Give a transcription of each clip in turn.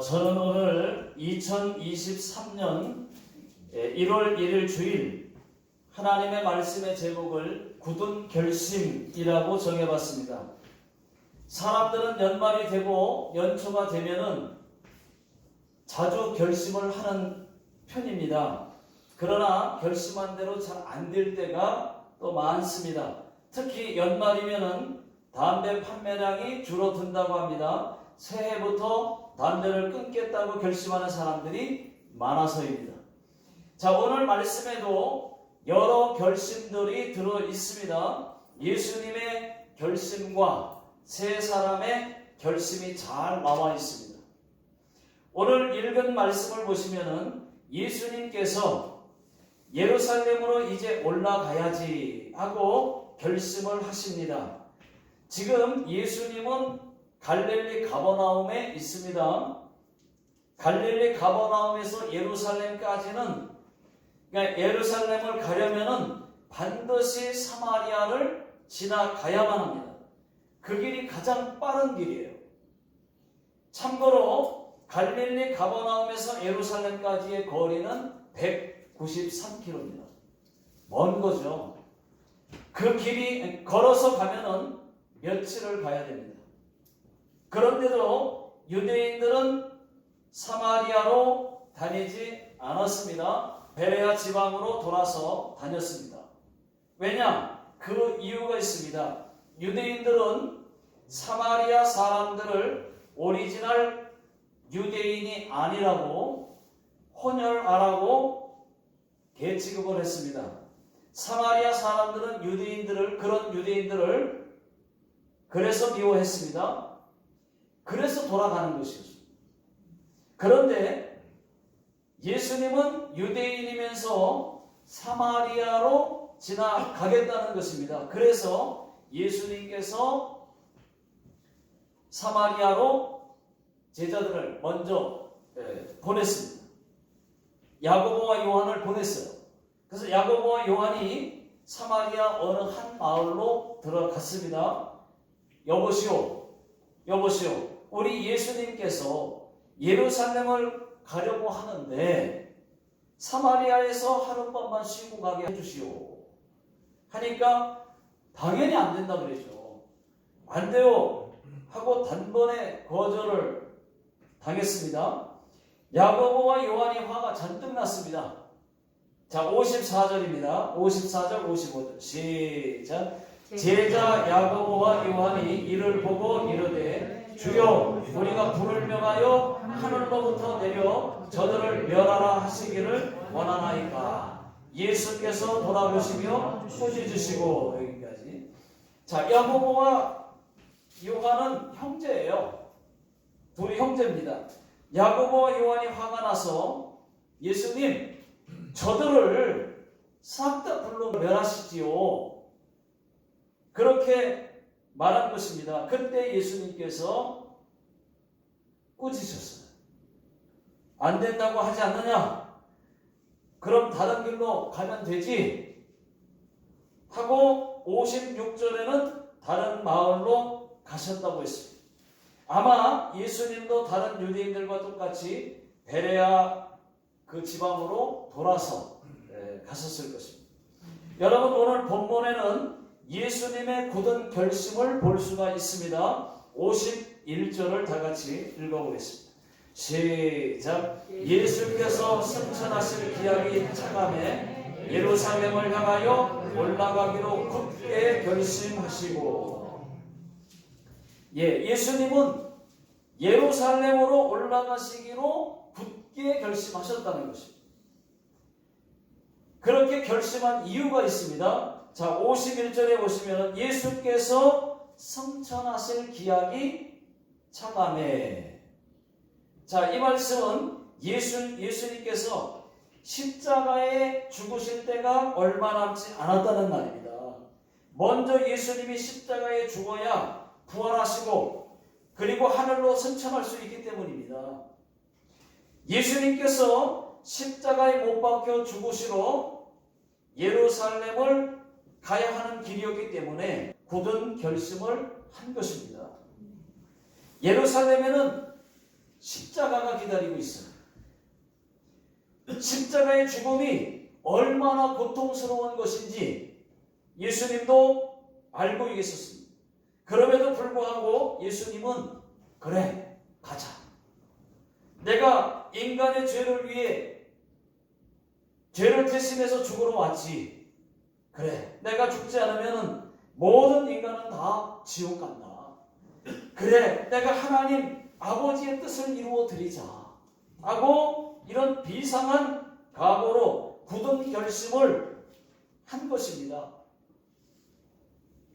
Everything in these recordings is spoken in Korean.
저는 오늘 2023년 1월 1일 주일 하나님의 말씀의 제목을 굳은 결심이라고 정해봤습니다. 사람들은 연말이 되고 연초가 되면은 자주 결심을 하는 편입니다. 그러나 결심한 대로 잘 안 될 때가 또 많습니다. 특히 연말이면은 담배 판매량이 줄어든다고 합니다. 새해부터 담배를 끊겠다고 결심하는 사람들이 많아서입니다. 자, 오늘 말씀에도 여러 결심들이 들어 있습니다. 예수님의 결심과 세 사람의 결심이 잘 나와 있습니다. 오늘 읽은 말씀을 보시면은 예수님께서 예루살렘으로 이제 올라가야지 하고 결심을 하십니다. 지금 예수님은 갈릴리 가버나움에 있습니다. 갈릴리 가버나움에서 예루살렘까지는, 그러니까 예루살렘을 가려면은 반드시 사마리아를 지나가야만 합니다. 그 길이 가장 빠른 길이에요. 참고로 갈릴리 가버나움에서 예루살렘까지의 거리는 193km입니다. 먼 거죠. 그 길이 걸어서 가면은 며칠을 가야 됩니다. 그런데도 유대인들은 사마리아로 다니지 않았습니다. 베레아 지방으로 돌아서 다녔습니다. 왜냐? 그 이유가 있습니다. 유대인들은 사마리아 사람들을 오리지널 유대인이 아니라고 혼혈아라고 계취급을 했습니다. 사마리아 사람들은 그런 유대인들을 그래서 미워했습니다. 그래서 돌아가는 것이었습니다. 그런데 예수님은 유대인이면서 사마리아로 지나가겠다는 것입니다. 그래서 예수님께서 사마리아로 제자들을 먼저 보냈습니다. 야고보와 요한을 보냈어요. 그래서 야고보와 요한이 사마리아 어느 한 마을로 들어갔습니다. 여보시오, 우리 예수님께서 예루살렘을 가려고 하는데 사마리아에서 하룻밤만 쉬고 가게 해주시오 하니까 당연히 안 된다 그러죠. 안 돼요 하고 단번에 거절을 당했습니다. 야고보와 요한이 화가 잔뜩 났습니다. 자, 54절입니다. 54절, 55절 시작. 제자 야고보와 요한이 이를 보고 이르되 주여, 우리가 불을 명하여 하늘로부터 내려 저들을 멸하라 하시기를 원하나이까. 예수께서 돌아보시며 꾸짖으시고. 여기까지. 자, 야고보와 요한은 형제예요. 둘이 형제입니다. 야고보와 요한이 화가 나서 예수님, 저들을 싹 다 불로 멸하시지요. 그렇게 말한 것입니다. 그때 예수님께서 꾸짖으셨어요. 안 된다고 하지 않느냐? 그럼 다른 길로 가면 되지 하고 56절에는 다른 마을로 가셨다고 했습니다. 아마 예수님도 다른 유대인들과 똑같이 베레아 그 지방으로 돌아서 갔었을 것입니다. 여러분, 오늘 본문에는 예수님의 굳은 결심을 볼 수가 있습니다. 51절을 다 같이 읽어보겠습니다. 시작. 예수께서 승천하실 기약이 차감해 예루살렘을 향하여 올라가기로 굳게 결심하시고. 예수님은 예루살렘으로 올라가시기로 굳게 결심하셨다는 것입니다. 그렇게 결심한 이유가 있습니다. 자, 51절에 보시면 예수께서 승천하실 기약이 차감해. 자, 이 말씀은 예수님께서 십자가에 죽으실 때가 얼마 남지 않았다는 말입니다. 먼저 예수님이 십자가에 죽어야 부활하시고 그리고 하늘로 승천할 수 있기 때문입니다. 예수님께서 십자가에 못 박혀 죽으시러 예루살렘을 가야 하는 길이었기 때문에 굳은 결심을 한 것입니다. 예루살렘에는 십자가가 기다리고 있어요. 십자가의 죽음이 얼마나 고통스러운 것인지 예수님도 알고 계셨습니다. 그럼에도 불구하고 예수님은 그래, 가자. 내가 인간의 죄를 위해 죄를 대신해서 죽으러 왔지. 그래, 내가 죽지 않으면 모든 인간은 다 지옥 간다. 그래, 내가 하나님 아버지의 뜻을 이루어 드리자 하고 이런 비상한 각오로 굳은 결심을 한 것입니다.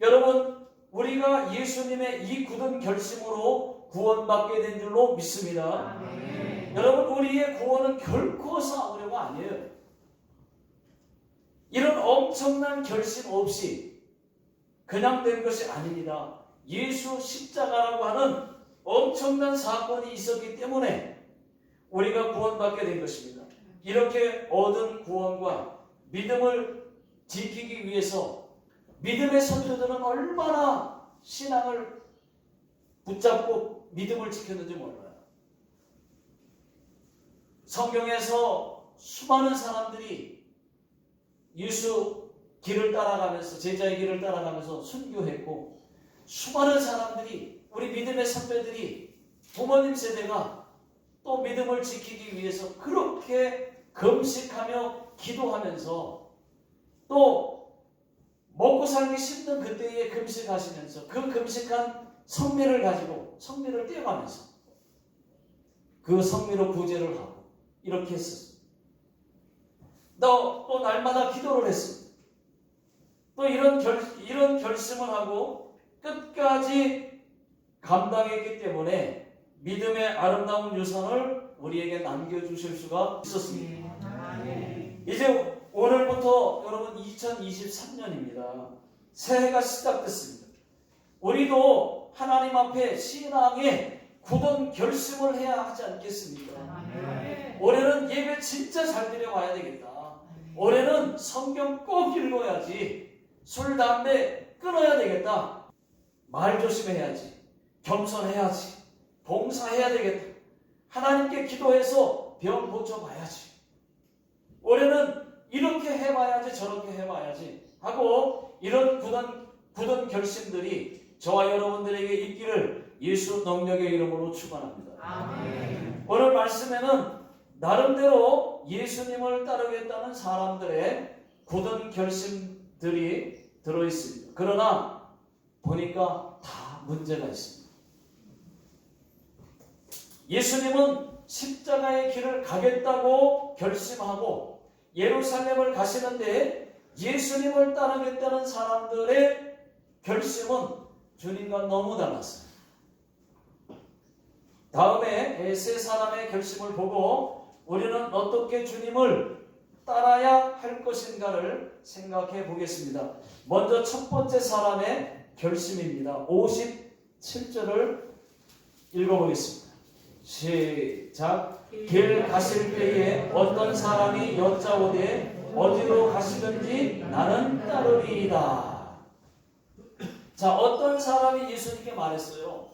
여러분, 우리가 예수님의 이 굳은 결심으로 구원받게 된 줄로 믿습니다. 여러분, 우리의 구원은 결코 싸우려가 아니에요. 이런 엄청난 결심 없이 그냥 된 것이 아닙니다. 예수 십자가라고 하는 엄청난 사건이 있었기 때문에 우리가 구원받게 된 것입니다. 이렇게 얻은 구원과 믿음을 지키기 위해서 믿음의 선조들은 얼마나 신앙을 붙잡고 믿음을 지켰는지 몰라요. 성경에서 수많은 사람들이 예수 길을 따라가면서 제자의 길을 따라가면서 순교했고 수많은 사람들이 우리 믿음의 선배들이 부모님 세대가 또 믿음을 지키기 위해서 그렇게 금식하며 기도하면서 또 먹고 살기 힘든 그때에 금식하시면서 그 금식한 성미를 가지고 성미를 떼어가면서 그 성미로 구제를 하고 이렇게 했었습니다. 또 날마다 기도를 했습니다. 또 이런 결심을 하고 끝까지 감당했기 때문에 믿음의 아름다운 유산을 우리에게 남겨주실 수가 있었습니다. 이제 오늘부터 여러분 2023년입니다. 새해가 시작됐습니다. 우리도 하나님 앞에 신앙의 굳은 결심을 해야 하지 않겠습니까? 올해는 예배 진짜 잘 드려와야 되겠다. 올해는 성경 꼭 읽어야지. 술, 담배 끊어야 되겠다. 말 조심해야지. 겸손해야지. 봉사해야 되겠다. 하나님께 기도해서 병 고쳐봐야지. 올해는 이렇게 해봐야지 저렇게 해봐야지 하고 이런 굳은 결심들이 저와 여러분들에게 있기를 예수 능력의 이름으로 축원합니다. 아멘. 오늘 말씀에는 나름대로 예수님을 따르겠다는 사람들의 굳은 결심들이 들어있습니다. 그러나 보니까 다 문제가 있습니다. 예수님은 십자가의 길을 가겠다고 결심하고 예루살렘을 가시는데 예수님을 따르겠다는 사람들의 결심은 주님과 너무 달랐어요. 다음에 세 사람의 결심을 보고 우리는 어떻게 주님을 따라야 할 것인가를 생각해 보겠습니다. 먼저 첫 번째 사람의 결심입니다. 57절을 읽어보겠습니다. 시작. 길 가실 때에 어떤 사람이 여짜오되 어디로 가시든지 나는 따르리이다. 자, 어떤 사람이 예수님께 말했어요.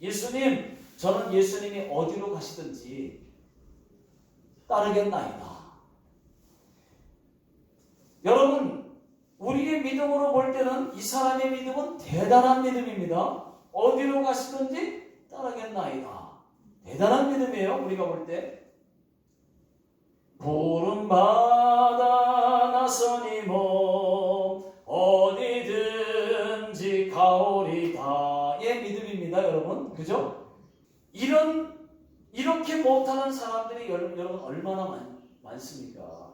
예수님, 저는 예수님이 어디로 가시든지 따르겠나이다. 여러분, 우리의 믿음으로 볼 때는 이 사람의 믿음은 대단한 믿음입니다. 어디로 가시든지 따르겠나이다. 대단한 믿음이에요. 우리가 볼 때. 푸른 바다 나서니 몸 어디든지 가오리다의 믿음입니다. 여러분. 그죠? 이렇게 못하는 사람들이 여러분 얼마나 많습니까?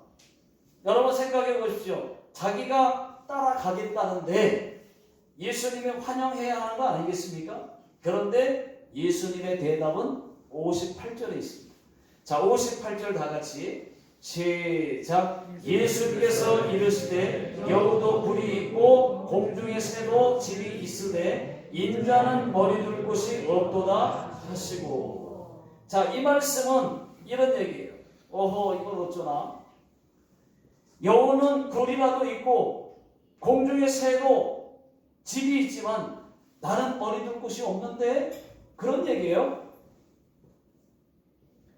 여러분 생각해 보십시오. 자기가 따라가겠다는데 예수님이 환영해야 하는 거 아니겠습니까? 그런데 예수님의 대답은 58절에 있습니다. 자, 58절 다 같이 시작. 예수께서 이르시되 여우도 굴이 있고 공중의 새도 집이 있으되 인자는 머리 둘 곳이 없도다 하시고. 자, 이 말씀은 이런 얘기예요. 어허, 이걸 어쩌나? 여우는 굴이라도 있고 공중의 새도 집이 있지만 나는 머리 둘 곳이 없는데, 그런 얘기예요.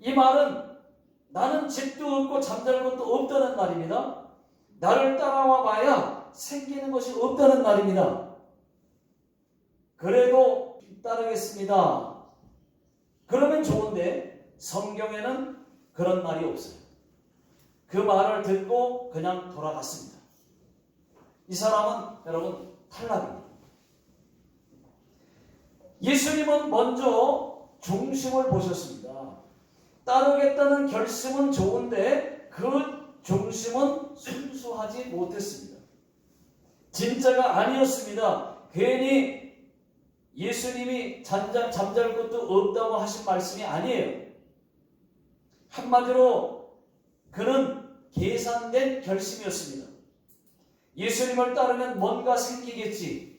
이 말은 나는 집도 없고 잠잘 곳도 없다는 말입니다. 나를 따라와 봐야 생기는 것이 없다는 말입니다. 그래도 따르겠습니다. 그러면 좋은데 성경에는 그런 말이 없어요. 그 말을 듣고 그냥 돌아갔습니다. 이 사람은 여러분 탈락입니다. 예수님은 먼저 중심을 보셨습니다. 따르겠다는 결심은 좋은데 그 중심은 순수하지 못했습니다. 진짜가 아니었습니다. 괜히 예수님이 잠잘 것도 없다고 하신 말씀이 아니에요. 한마디로 그는 계산된 결심이었습니다. 예수님을 따르면 뭔가 생기겠지.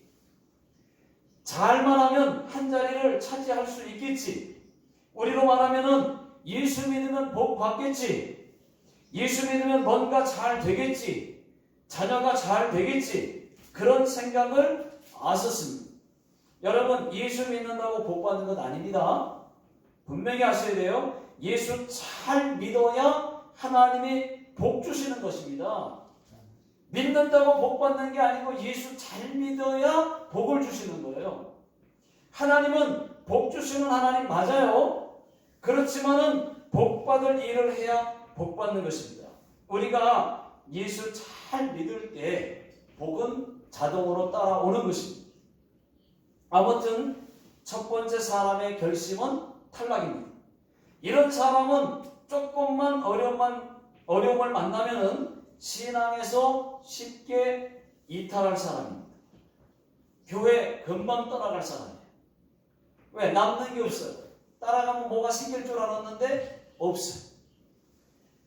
잘만 하면 한 자리를 차지할 수 있겠지. 우리로 말하면은 예수 믿으면 복 받겠지. 예수 믿으면 뭔가 잘 되겠지. 자녀가 잘 되겠지. 그런 생각을 하셨습니다. 여러분, 예수 믿는다고 복 받는 건 아닙니다. 분명히 아셔야 돼요. 예수 잘 믿어야 하나님이 복 주시는 것입니다. 믿는다고 복 받는 게 아니고 예수 잘 믿어야 복을 주시는 거예요. 하나님은 복 주시는 하나님 맞아요. 그렇지만은 복 받을 일을 해야 복 받는 것입니다. 우리가 예수 잘 믿을 때 복은 자동으로 따라오는 것입니다. 아무튼 첫 번째 사람의 결심은 탈락입니다. 이런 사람은 조금만 어려움을 만나면은 신앙에서 쉽게 이탈할 사람입니다. 교회 금방 떠나갈 사람이에요. 왜? 남는 게 없어요. 따라가면 뭐가 생길 줄 알았는데 없어요.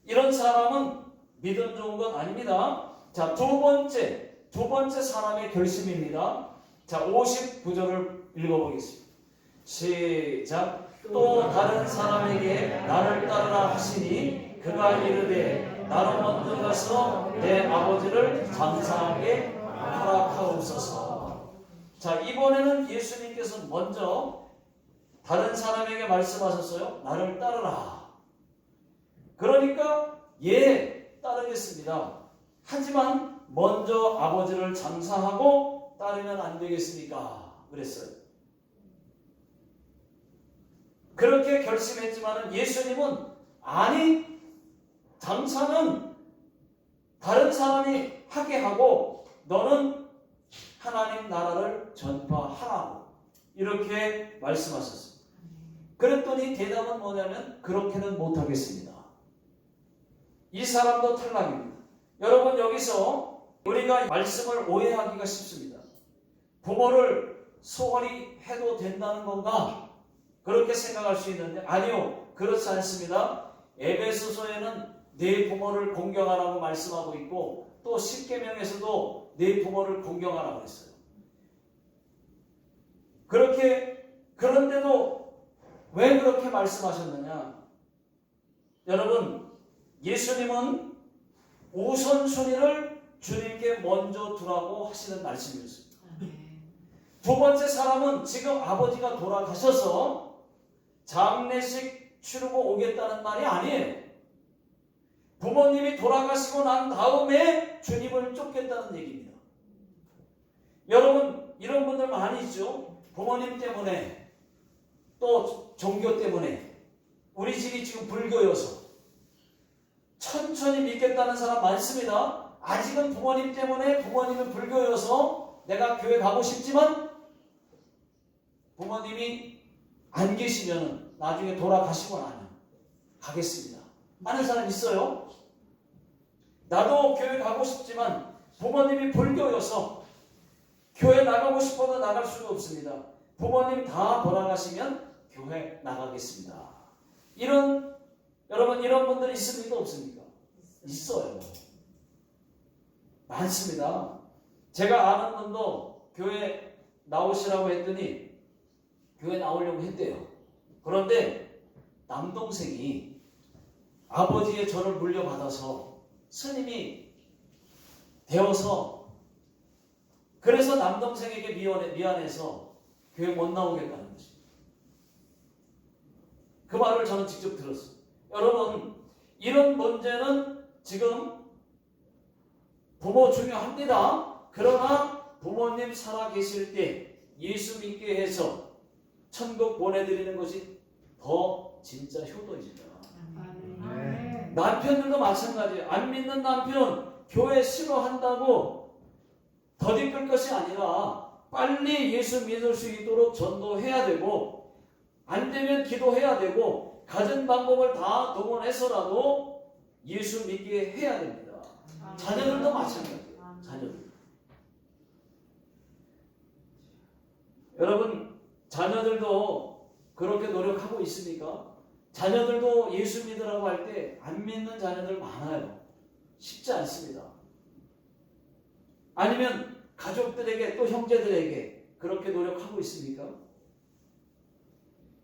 이런 사람은 믿음 좋은 건 아닙니다. 자, 두 번째 사람의 결심입니다. 자, 59절을 읽어보겠습니다. 시작. 또 다른 사람에게 나를 따르라 하시니 그가 이르되 나로 먼저 가서 내 아버지를 장사하게 허락하옵소서. 자, 이번에는 예수님께서 먼저 다른 사람에게 말씀하셨어요. 나를 따르라. 그러니까 따르겠습니다. 하지만 먼저 아버지를 장사하고 따르면 안 되겠습니까? 그랬어요. 그렇게 결심했지만 예수님은 아니, 장사는 다른 사람이 하게 하고 너는 하나님 나라를 전파하라고 이렇게 말씀하셨어요. 그랬더니 대답은 뭐냐면 그렇게는 못하겠습니다. 이 사람도 탈락입니다. 여러분, 여기서 우리가 말씀을 오해하기가 쉽습니다. 부모를 소홀히 해도 된다는 건가? 그렇게 생각할 수 있는데 아니요, 그렇지 않습니다. 에베소서에는 내 부모를 공경하라고 말씀하고 있고 또 십계명에서도 내 부모를 공경하라고 했어요. 그런데도 왜 그렇게 말씀하셨느냐? 여러분, 예수님은 우선순위를 주님께 먼저 두라고 하시는 말씀이었습니다. 두 번째 사람은 지금 아버지가 돌아가셔서 장례식 치르고 오겠다는 말이 아니에요. 부모님이 돌아가시고 난 다음에 주님을 쫓겠다는 얘기입니다. 여러분, 이런 분들 많이 있죠. 부모님 때문에 또 종교 때문에 우리 집이 지금 불교여서 천천히 믿겠다는 사람 많습니다. 아직은 부모님 때문에 부모님은 불교여서 내가 교회 가고 싶지만 부모님이 안 계시면 나중에 돌아가시고 나면 가겠습니다 하는 사람 있어요. 나도 교회 가고 싶지만 부모님이 불교여서 교회 나가고 싶어도 나갈 수가 없습니다. 부모님 다 돌아가시면 교회 나가겠습니다. 여러분, 이런 분들 있습니까? 없습니까? 있어요. 많습니다. 제가 아는 분도 교회 나오시라고 했더니 교회 나오려고 했대요. 그런데 남동생이 아버지의 절을 물려받아서 스님이 되어서 그래서 남동생에게 미안해서 교회 못 나오겠다는 것입니다. 그 말을 저는 직접 들었어요. 여러분, 이런 문제는 지금 부모 중요합니다. 그러나 부모님 살아계실 때 예수 믿게 해서 천국 보내드리는 것이 더 진짜 효도입니다. 남편들도 마찬가지예요. 안 믿는 남편 교회 싫어한다고 더디끌 것이 아니라 빨리 예수 믿을 수 있도록 전도해야 되고, 안 되면 기도해야 되고, 가진 방법을 다 동원해서라도 예수 믿게 해야 됩니다. 자녀들도 마찬가지예요. 자녀들. 여러분, 자녀들도 그렇게 노력하고 있습니까? 자녀들도 예수 믿으라고 할 때 안 믿는 자녀들 많아요. 쉽지 않습니다. 아니면 가족들에게, 또 형제들에게 그렇게 노력하고 있습니까?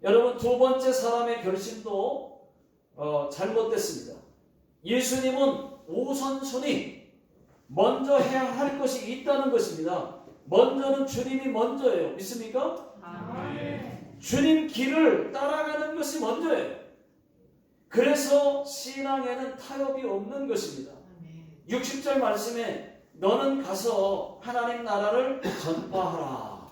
여러분, 두 번째 사람의 결심도 잘못됐습니다. 예수님은 우선순위, 먼저 해야 할 것이 있다는 것입니다. 먼저는 주님이 먼저예요. 믿습니까? 주님 길을 따라가는 것이 먼저예요. 그래서 신앙에는 타협이 없는 것입니다. 60절 말씀에 너는 가서 하나님 나라를 전파하라.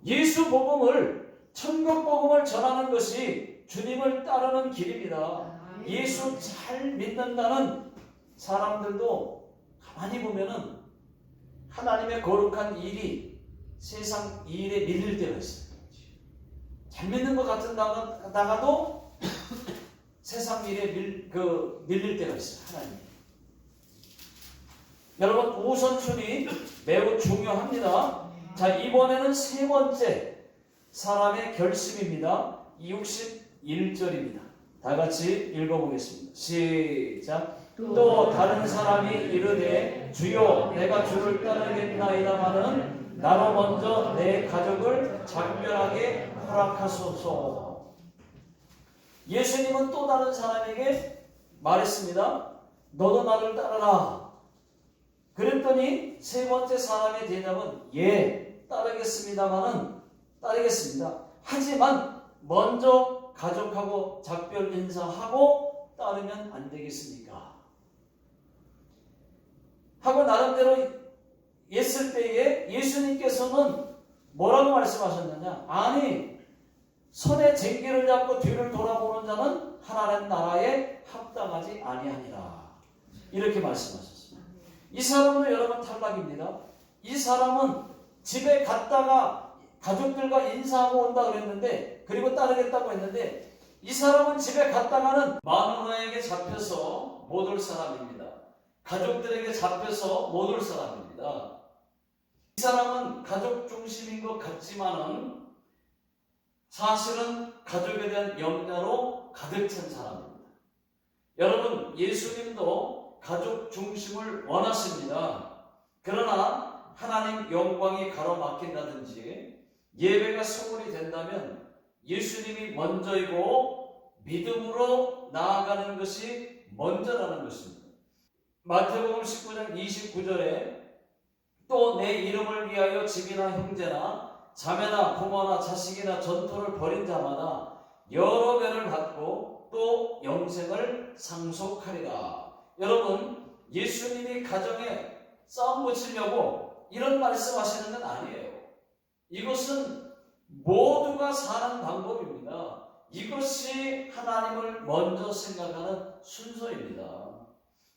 예수 복음을, 천국 복음을 전하는 것이 주님을 따르는 길입니다. 예수 잘 믿는다는 사람들도 가만히 보면은 하나님의 거룩한 일이 세상 일에 밀릴 때가 있어요. 잘 믿는 것 같은다가도 세상 일에 밀릴 때가 있어요. 하나님. 여러분, 우선순위 매우 중요합니다. 자, 이번에는 세 번째 사람의 결심입니다. 61절입니다. 다 같이 읽어보겠습니다. 시작. 또 다른 사람이 이르되 주여 내가 주를 따르겠나이다마는 나로 먼저 내 가족을 작별하게 허락하소서. 예수님은 또 다른 사람에게 말했습니다. 너도 나를 따르라. 그랬더니 세 번째 사람의 대답은 예, 따르겠습니다마는 따르겠습니다. 하지만 먼저 가족하고 작별 인사하고 따르면 안 되겠습니까? 하고 나름대로 했을 때에 예수님께서는 뭐라고 말씀하셨느냐? 아니, 손에 쟁기를 잡고 뒤를 돌아보는 자는 하나님 나라에 합당하지 아니하니라. 이렇게 말씀하셨습니다. 이 사람은 여러분 탈락입니다. 이 사람은 집에 갔다가 가족들과 인사하고 온다 그랬는데, 그리고 따르겠다고 했는데, 이 사람은 집에 갔다가는 마누라에게 잡혀서 못 올 사람입니다. 가족들에게 잡혀서 못 올 사람입니다. 이 사람은 가족 중심인 것 같지만은 사실은 가족에 대한 염려로 가득 찬 사람입니다. 여러분, 예수님도 가족 중심을 원하십니다. 그러나 하나님 영광이 가로막힌다든지 예배가 소홀히 된다면 예수님이 먼저이고 믿음으로 나아가는 것이 먼저라는 것입니다. 마태복음 19장 29절에 또 내 이름을 위하여 집이나 형제나 자매나 부모나 자식이나 전토를 벌인 자마다 여러 배를 받고 또 영생을 상속하리라. 여러분, 예수님이 가정에 싸움 붙이려고 이런 말씀하시는 건 아니에요. 이것은 모두가 사는 방법입니다. 이것이 하나님을 먼저 생각하는 순서입니다.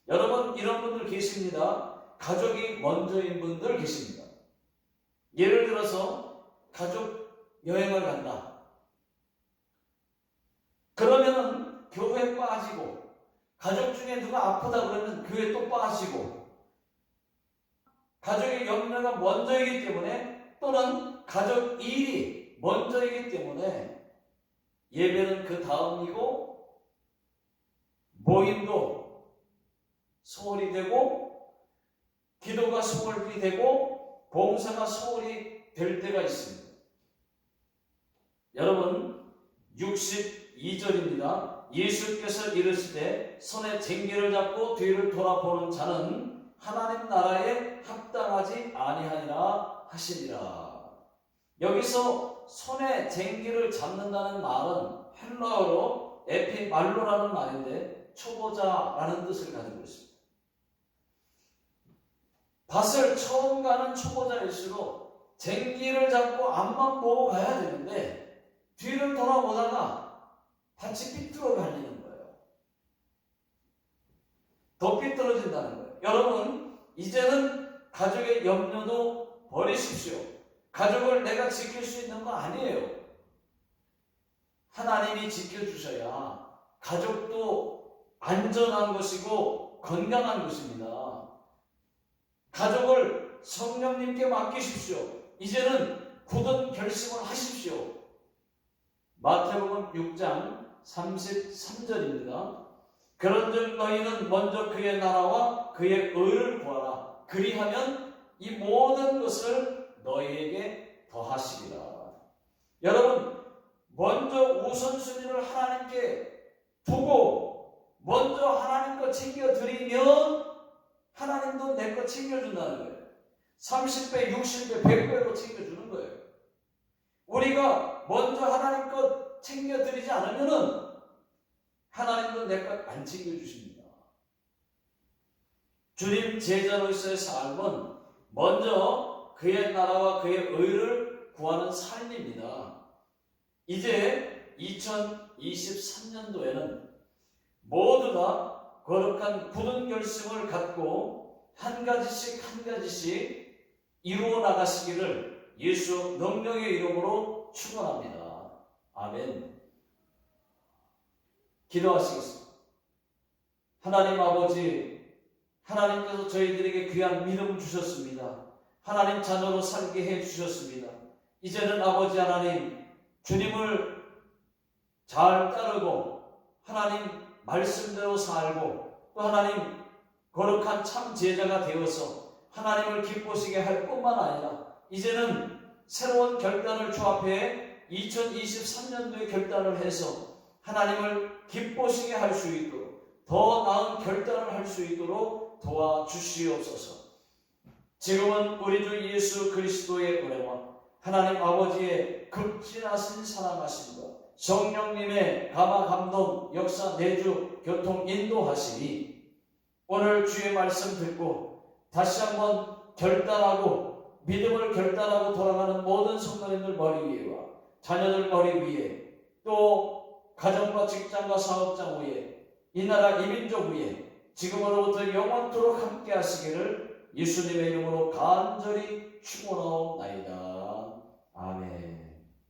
여러분, 이런 분들 계십니다. 가족이 먼저인 분들 계십니다. 예를 들어서 가족 여행을 간다. 그러면은 교회 빠지고, 가족 중에 누가 아프다 그러면 교회 또 빠지고, 가족의 염려가 먼저이기 때문에, 또는 가족 일이 먼저이기 때문에 예배는 그 다음이고 모임도 소홀히 되고 기도가 소홀히 되고 봉사가 소홀히 될 때가 있습니다. 여러분, 62절입니다. 예수께서 이르시되 손에 쟁기를 잡고 뒤를 돌아보는 자는 하나님 나라에 합당하지 아니하니라 하시니라. 여기서 손에 쟁기를 잡는다는 말은 헬라어로 에피말로라는 말인데 초보자라는 뜻을 가지고 있습니다. 밭을 처음 가는 초보자일수록 쟁기를 잡고 앞만 보고 가야 되는데 뒤를 돌아보다가 밭이 삐뚤어 갈리는 거예요. 더 삐뚤어진다는 거예요. 여러분, 이제는 가족의 염려도 버리십시오. 가족을 내가 지킬 수 있는 거 아니에요. 하나님이 지켜주셔야 가족도 안전한 것이고 건강한 것입니다. 가족을 성령님께 맡기십시오. 이제는 굳은 결심을 하십시오. 마태복음 6장 33절입니다. 그런즉 너희는 먼저 그의 나라와 그의 의를 구하라. 그리하면 이 모든 것을 너희에게 더하시리라. 여러분, 먼저 우선순위를 하나님께 두고 먼저 하나님 거 챙겨드리면 하나님도 내 거 챙겨준다는 거예요. 30배, 60배, 100배로 챙겨주는 거예요. 우리가 먼저 하나님 거 챙겨드리지 않으면은 하나님도 내 것 안 챙겨주십니다. 주님 제자로서의 삶은 먼저 그의 나라와 그의 의를 구하는 삶입니다. 이제 2023년도에는 모두가 거룩한 굳은 결심을 갖고 한 가지씩 이루어 나가시기를 예수 능력의 이름으로 축원합니다. 아멘. 기도하시겠습니다. 하나님 아버지, 하나님께서 저희들에게 귀한 믿음을 주셨습니다. 하나님 자녀로 살게 해 주셨습니다. 이제는 아버지 하나님, 주님을 잘 따르고 하나님 말씀대로 살고 또 하나님 거룩한 참 제자가 되어서 하나님을 기쁘시게 할 뿐만 아니라 이제는 새로운 결단을 주 앞에 2023년도에 결단을 해서 하나님을 기쁘시게 할 수 있도록 더 나은 결단을 할 수 있도록 도와주시옵소서. 지금은 우리 주 예수 그리스도의 은혜와 하나님 아버지의 극진하신 사랑하심과 성령님의 감화 감동 역사 내주 교통 인도하심이 오늘 주의 말씀 듣고 다시 한번 결단하고 믿음을 결단하고 돌아가는 모든 성도님들 머리 위에와 자녀들 머리 위에 또 가정과 직장과 사업장 위에 이 나라 이민족 위에 지금으로부터 영원토록 함께 하시기를 예수님의 이름으로 간절히 축원하옵나이다. 아멘.